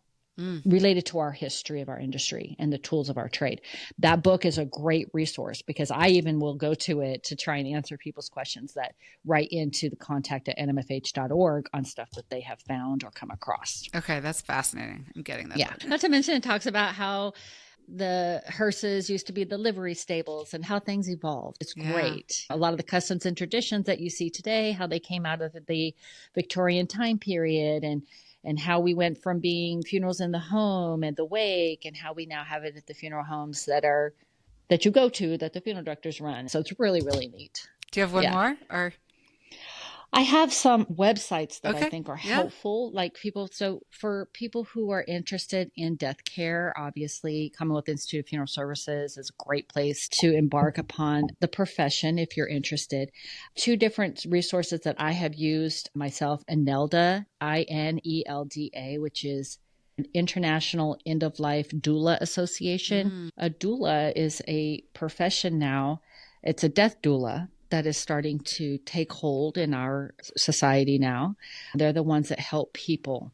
related to our history of our industry and the tools of our trade. That book is a great resource because I even will go to it to try and answer people's questions that write into the contact@nmfh.org on stuff that they have found or come across. Okay, that's fascinating. I'm getting that. Yeah. Not to mention it talks about how the hearses used to be the livery stables and how things evolved. It's great. A lot of the customs and traditions that you see today, how they came out of the Victorian time period, and how we went from being funerals in the home and the wake, and how we now have it at the funeral homes that you go to, that the funeral directors run. So it's really, really neat. Do you have one more? Or I have some websites that I think are helpful, like for people who are interested in death care, obviously Commonwealth Institute of Funeral Services is a great place to embark upon the profession if you're interested. Two different resources that I have used myself, INELDA, INELDA, which is an International End-of-Life Doula Association. A doula is a profession now. It's a death doula that is starting to take hold in our society now. They're the ones that help people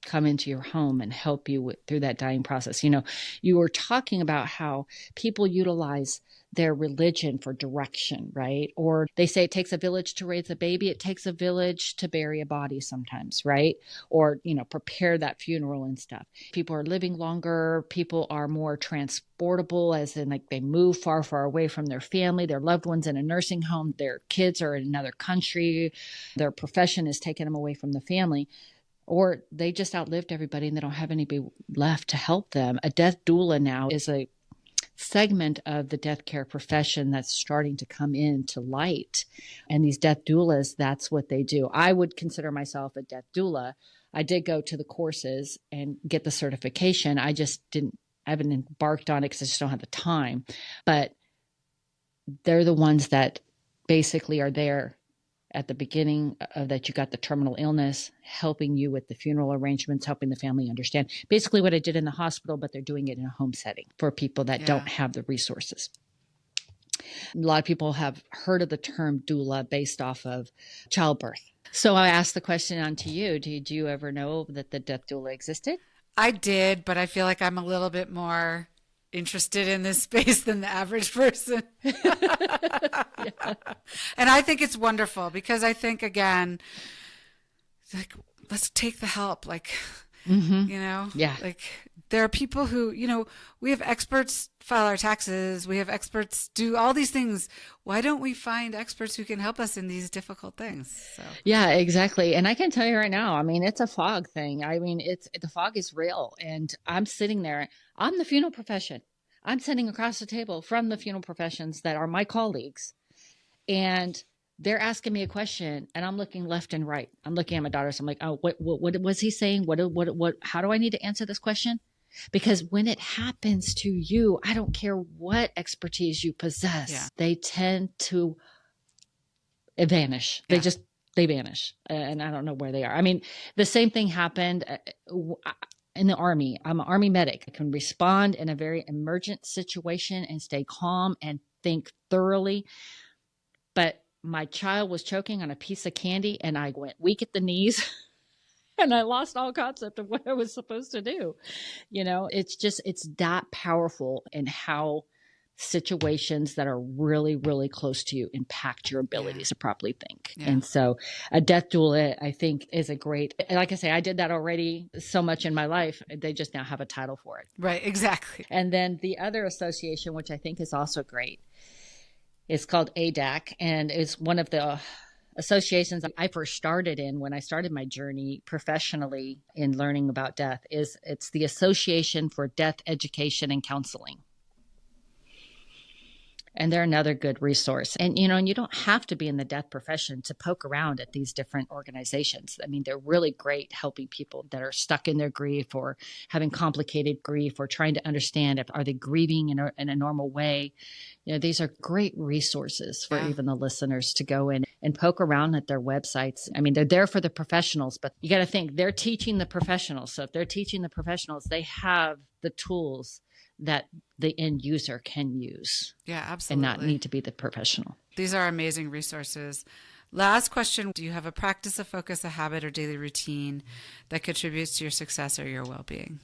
come into your home and help you through that dying process. You know, you were talking about how people utilize their religion for direction, right? Or they say it takes a village to raise a baby. It takes a village to bury a body sometimes, right? Or, prepare that funeral and stuff. People are living longer. People are more transportable, as in like they move far, far away from their family, their loved ones in a nursing home, their kids are in another country, their profession is taking them away from the family. Or they just outlived everybody and they don't have anybody left to help them. A death doula now is a segment of the death care profession that's starting to come into light. And these death doulas, that's what they do. I would consider myself a death doula. I did go to the courses and get the certification. I haven't embarked on it because I just don't have the time. But they're the ones that basically are there at the beginning of that you got the terminal illness, helping you with the funeral arrangements, helping the family understand basically what I did in the hospital, but they're doing it in a home setting for people that don't have the resources. A lot of people have heard of the term doula based off of childbirth. So I asked the question on to you. Did you ever know that the death doula existed? I did, but I feel like I'm a little bit more interested in this space than the average person. And I think it's wonderful because I think, again, like, let's take the help. Like, like there are people who, we have experts file our taxes. We have experts do all these things. Why don't we find experts who can help us in these difficult things? So. Yeah, exactly. And I can tell you right now, I mean, it's a fog thing. I mean, the fog is real. And I'm sitting there. I'm the funeral profession. I'm sitting across the table from the funeral professions that are my colleagues. And they're asking me a question and I'm looking left and right. I'm looking at my daughters. I'm like, oh, what was he saying? How do I need to answer this question? Because when it happens to you, I don't care what expertise you possess. They tend to vanish. They vanish. And I don't know where they are. I mean, the same thing happened in the Army. I'm an Army medic. I can respond in a very emergent situation and stay calm and think thoroughly. But my child was choking on a piece of candy and I went weak at the knees and I lost all concept of what I was supposed to do. It's that powerful in how situations that are really, really close to you impact your abilities to properly think. And so a death doula, I think, is a great, like I say, I did that already so much in my life. They just now have a title for it. Right, exactly. And then the other association, which I think is also great, is called ADAC, and is one of the associations I first started in when I started my journey professionally in learning about death it's the Association for Death Education and Counseling. And they're another good resource. And, and you don't have to be in the death profession to poke around at these different organizations. I mean, they're really great helping people that are stuck in their grief or having complicated grief or trying to understand are they grieving in a normal way. These are great resources for even the listeners to go in and poke around at their websites. I mean, they're there for the professionals, but you got to think they're teaching the professionals. So if they're teaching the professionals, they have the tools that the end user can use. Yeah, absolutely. And not need to be the professional. These are amazing resources. Last question. Do you have a practice, a focus, a habit, or daily routine that contributes to your success or your well-being?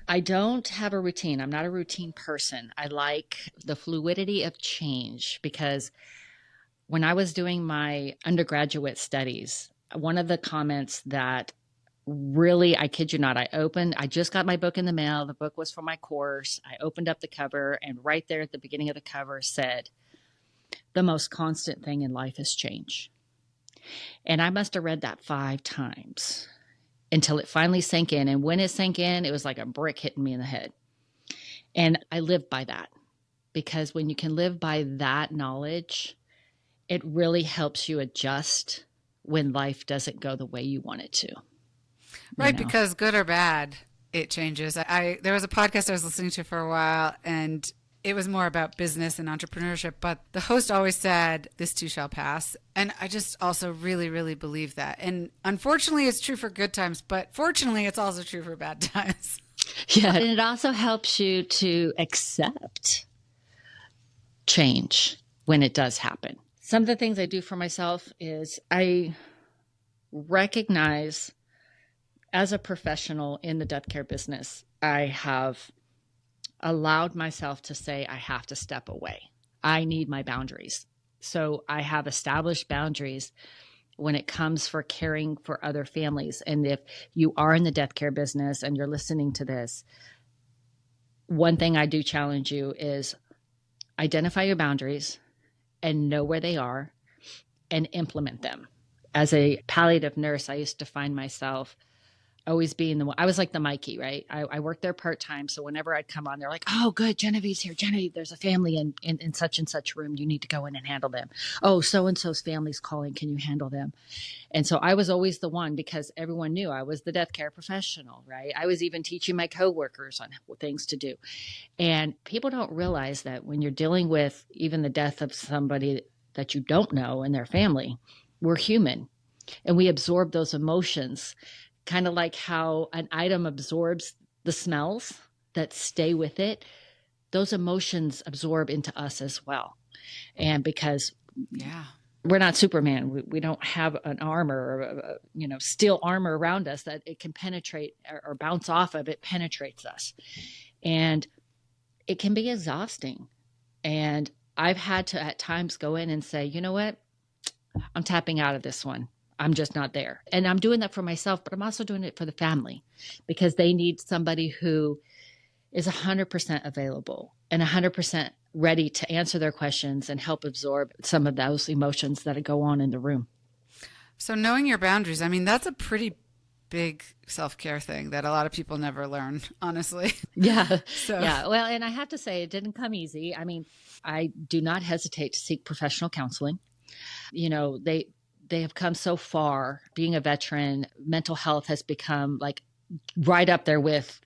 I don't have a routine. I'm not a routine person. I like the fluidity of change because when I was doing my undergraduate studies, one of the comments that really, I kid you not, I just got my book in the mail. The book was for my course. I opened up the cover, and right there at the beginning of the cover said, the most constant thing in life is change. And I must have read that 5 times until it finally sank in. And when it sank in, it was like a brick hitting me in the head. And I lived by that because when you can live by that knowledge, it really helps you adjust when life doesn't go the way you want it to. Right, because good or bad, it changes. There was a podcast I was listening to for a while, and it was more about business and entrepreneurship, but the host always said, this too shall pass. And I just also really, really believe that. And unfortunately, it's true for good times, but fortunately, it's also true for bad times. Yeah, and it also helps you to accept change when it does happen. Some of the things I do for myself is I recognize as a professional in the death care business, I have allowed myself to say, I have to step away. I need my boundaries. So I have established boundaries when it comes for caring for other families. And if you are in the death care business and you're listening to this, one thing I do challenge you is identify your boundaries and know where they are and implement them. As a palliative nurse, I used to find myself always being the one. I was like the Mikey, right? I worked there part-time. So whenever I'd come on, they're like, oh, good, Genevieve's here. Genevieve, there's a family in such and such room. You need to go in and handle them. Oh, so-and-so's family's calling. Can you handle them? And so I was always the one because everyone knew I was the death care professional, right? I was even teaching my coworkers on things to do. And people don't realize that when you're dealing with even the death of somebody that you don't know and their family, we're human and we absorb those emotions. Kind of like how an item absorbs the smells that stay with it, those emotions absorb into us as well. And because we're not Superman, we don't have an armor, or, steel armor around us that it can penetrate or bounce off of. It penetrates us. And it can be exhausting. And I've had to at times go in and say, you know what? I'm tapping out of this one. I'm just not there. And I'm doing that for myself, but I'm also doing it for the family because they need somebody who is 100% available and 100% ready to answer their questions and help absorb some of those emotions that go on in the room. So knowing your boundaries, I mean, that's a pretty big self-care thing that a lot of people never learn, honestly. Yeah. Yeah. Well, and I have to say it didn't come easy. I mean, I do not hesitate to seek professional counseling. They have come so far. Being a veteran, mental health has become like right up there with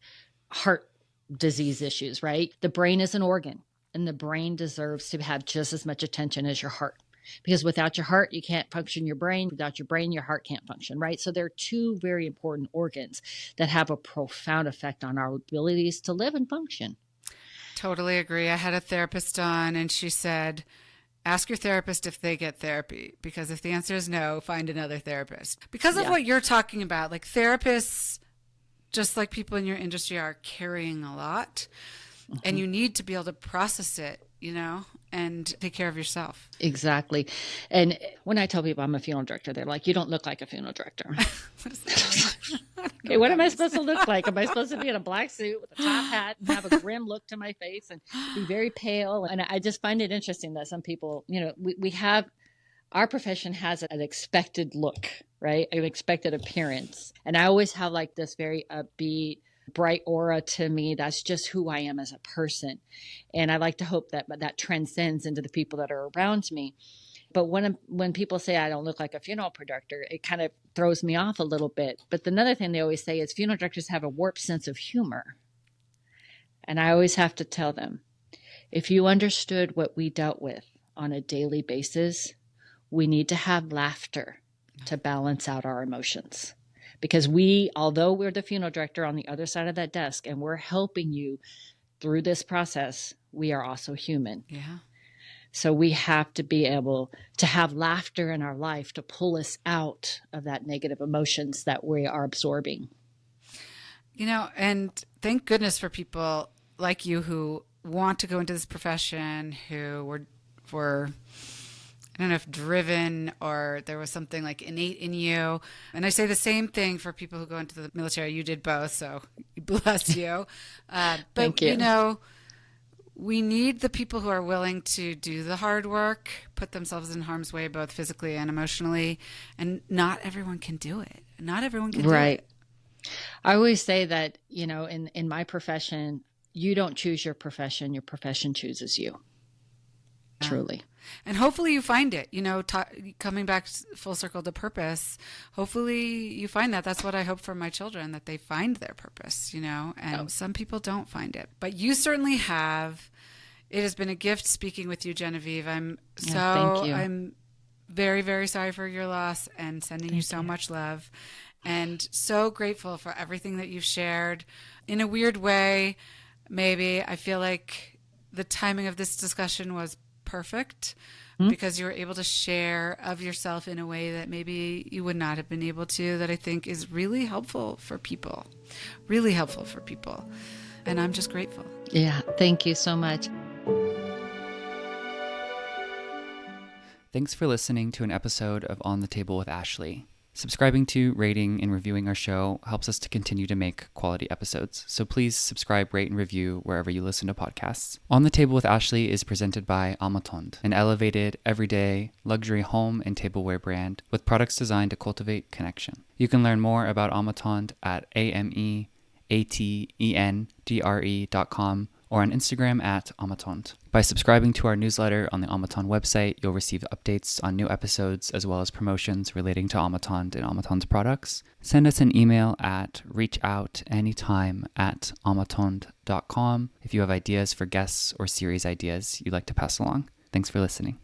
heart disease issues, right? The brain is an organ and the brain deserves to have just as much attention as your heart because without your heart, you can't function your brain. Without your brain, your heart can't function, right? So they're 2 very important organs that have a profound effect on our abilities to live and function. Totally agree. I had a therapist on and she said, ask your therapist if they get therapy, because if the answer is no, find another therapist. Because of what you're talking about, like therapists, just like people in your industry, are carrying a lot, and you need to be able to process it, and take care of yourself. Exactly. And when I tell people I'm a funeral director, they're like, you don't look like a funeral director. What does that mean? Okay, what am I supposed to look like? Am I supposed to be in a black suit with a top hat and have a grim look to my face and be very pale? And I just find it interesting that some people, we have our profession has an expected look, right? An expected appearance. And I always have like this very upbeat, bright aura to me. That's just who I am as a person. And I like to hope that that transcends into the people that are around me. But when people say I don't look like a funeral director, it kind of throws me off a little bit. But another thing they always say is funeral directors have a warped sense of humor. And I always have to tell them, if you understood what we dealt with on a daily basis, we need to have laughter to balance out our emotions. Because although we're the funeral director on the other side of that desk and we're helping you through this process, we are also human. Yeah. So we have to be able to have laughter in our life to pull us out of that negative emotions that we are absorbing. And thank goodness for people like you who want to go into this profession, who were I don't know if driven or there was something like innate in you. And I say the same thing for people who go into the military. You did both, so bless you. But, Thank you. We need the people who are willing to do the hard work, put themselves in harm's way, both physically and emotionally. And not everyone can do it. Not everyone can do it. I always say that, in my profession, you don't choose your profession chooses you. Yeah. Truly. And hopefully you find it, coming back full circle to purpose. Hopefully you find that. That's what I hope for my children, that they find their purpose, and some people don't find it, but you certainly have. It has been a gift speaking with you, Genevieve. Thank you. I'm very, very sorry for your loss and sending you so much love, and so grateful for everything that you've shared. In a weird way, maybe I feel like the timing of this discussion was perfect because you were able to share of yourself in a way that maybe you would not have been able to, that I think is really helpful for people. And I'm just grateful. Yeah. Thank you so much. Thanks for listening to an episode of On the Table with Ashley. Subscribing to, rating, and reviewing our show helps us to continue to make quality episodes. So please subscribe, rate, and review wherever you listen to podcasts. On the Table with Ashley is presented by Amatond, an elevated, everyday, luxury home and tableware brand with products designed to cultivate connection. You can learn more about Amatond at amatendre.com or on Instagram at Amatond. By subscribing to our newsletter on the Amatond website, you'll receive updates on new episodes as well as promotions relating to Amatond and Amatond's products. Send us an email at reachoutanytime@amatond.com if you have ideas for guests or series ideas you'd like to pass along. Thanks for listening.